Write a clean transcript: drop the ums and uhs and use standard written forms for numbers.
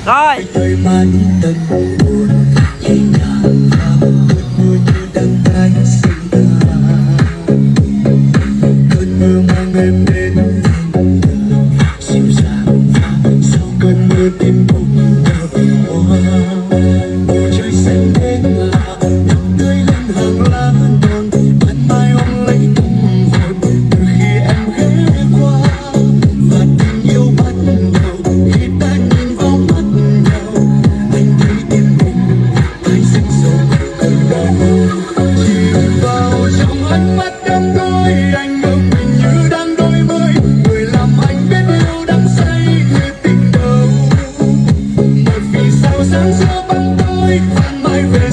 Rồi. Tôi mãi tận buồn nhẹ nhàng và cơn mưa như đang tái sinh ta. Cơn mưa mang em đến dịu dàng và sau cơn mưa tim cũng nở hoa. Bầu trời xanh đến lạ nắng tươi lên hàng lá non ban mai ôm lấy tâm hồn từ khi em ghé qua. Và tình yêu bắt đầu khi ta nhìn vào mắt nhau. Anh thấy tim mình thấy sức sống cần đau. Chìm vào trong ánh mắt đắm đuối anh ngỡ mình như đang đôi mươi. Người làm anh biết yêu đắm say như tình đầu. Một vì sao sáng giữa bóng tối van mãi về